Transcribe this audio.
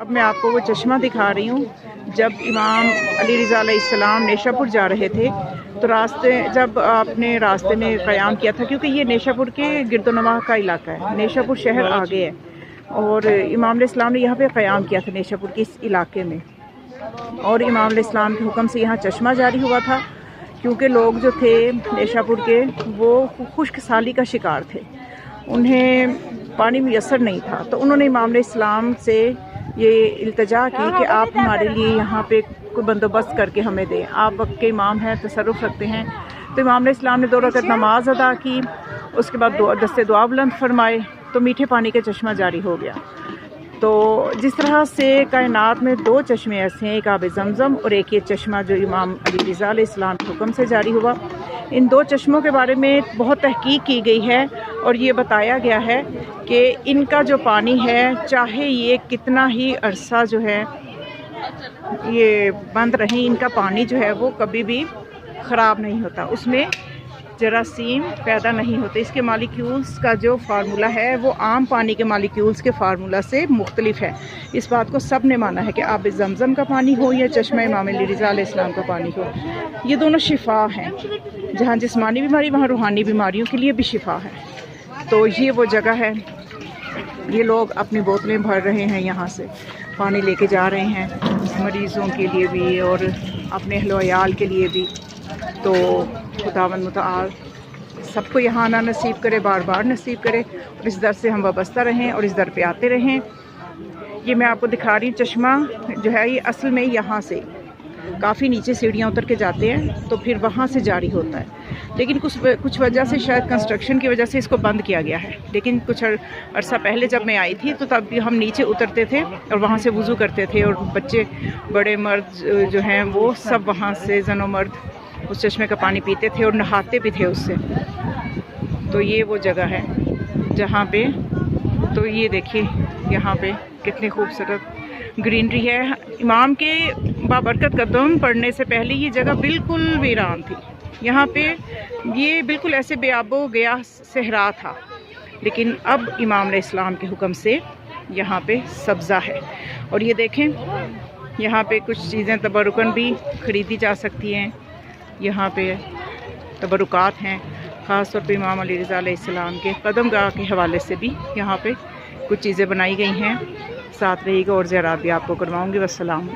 अब मैं आपको वो चश्मा दिखा रही हूँ। जब इमाम अली रज़ा अलैहिस्सलाम नेशापुर जा रहे थे तो जब आपने रास्ते में क़याम किया था, क्योंकि ये नेशापुर के गिरदोनवा का इलाका है, नेशापुर शहर आगे है और इमाम अलैहिस्सलाम ने यहाँ पे क़याम किया था नेशापुर के इस इलाके में। और इमाम अलैहिस्सलाम के हुक्म से यहाँ चश्मा जारी हुआ था, क्योंकि लोग जो थे नेशापुर के वो खुश्क साली का शिकार थे, उन्हें पानी मुयस्सर नहीं था। तो उन्होंने इमाम अलैहिस्सलाम से ये इल्तिजा की कि आप हमारे लिए यहाँ पे कोई बंदोबस्त करके हमें दें, आप वक्त के इमाम हैं, तसर्रुफ़ रखते हैं। तो इमाम अलैहिस्सलाम ने 2 रकअत नमाज अदा की, उसके बाद दस्ते दुआ बुलंद फरमाए तो मीठे पानी का चश्मा जारी हो गया। तो जिस तरह से कायनात में 2 चश्मे ऐसे हैं, एक आब ज़मज़म और एक ये चश्मा जो इमाम अली रज़ा अलैहिस्सलाम के हुक्म से जारी हुआ, इन 2 चश्मों के बारे में बहुत तहकीक की गई है और ये बताया गया है कि इनका जो पानी है, चाहे ये कितना ही अरसा जो है ये बंद रहे, इनका पानी जो है वो कभी भी ख़राब नहीं होता, उसमें जरासीम पैदा नहीं होते। इसके मालिक्यूल्स का जो फार्मूला है वो आम पानी के मालिक्यूल्स के फार्मूला से मुख्तलिफ है। इस बात को सब ने माना है कि आब ज़मज़म का पानी हो या चश्मा इमाम अली रज़ा अलैहिस्सलाम का पानी हो, ये दोनों शिफा हैं। जहाँ जिस्मानी बीमारी वहाँ रूहानी बीमारियों के लिए भी शिफा है। तो ये वो जगह है, ये लोग अपनी बोतलें भर रहे हैं, यहाँ से पानी लेके जा रहे हैं मरीज़ों के लिए भी और अपने अहलो अयाल के लिए भी। तो खुदावंद मुतआल सबको यहाँ आना नसीब करे, बार बार नसीब करे और इस दर से हम वाबस्ता रहें और इस दर पे आते रहें। ये मैं आपको दिखा रही हूँ चश्मा जो है, ये असल में यहाँ से काफ़ी नीचे सीढ़ियाँ उतर के जाते हैं तो फिर वहाँ से जारी होता है, लेकिन कुछ वजह से, शायद कंस्ट्रक्शन की वजह से इसको बंद किया गया है। लेकिन कुछ अरसा पहले जब मैं आई थी तो तब भी हम नीचे उतरते थे और वहाँ से वज़ू करते थे और बच्चे, बड़े मर्द जो हैं वो सब वहाँ से, ज़नो मर्द, उस चश्मे का पानी पीते थे और नहाते भी थे उससे। तो ये वो जगह है जहाँ पे, तो ये देखिए यहाँ पे कितनी खूबसूरत ग्रीनरी है। इमाम के बाबरकत कदम पड़ने से पहले ये जगह बिल्कुल वीरान थी। यहाँ पे ये बिल्कुल ऐसे बेआबो गया सहरा था, लेकिन अब इमाम अलैहिस्सलाम के हुक्म से यहाँ पे सब्ज़ा है। और ये देखें यहाँ पे कुछ चीज़ें तबरुकन भी ख़रीदी जा सकती हैं। यहाँ पे तबरुकात हैं, ख़ास तौर पे इमाम अली रज़ा अलैहिस्सलाम के कदमगाह के हवाले से भी यहाँ पे कुछ चीज़ें बनाई गई हैं। साथ रहिएगा और ज़ियारत भी आपको करवाऊँगी। वस्सलाम।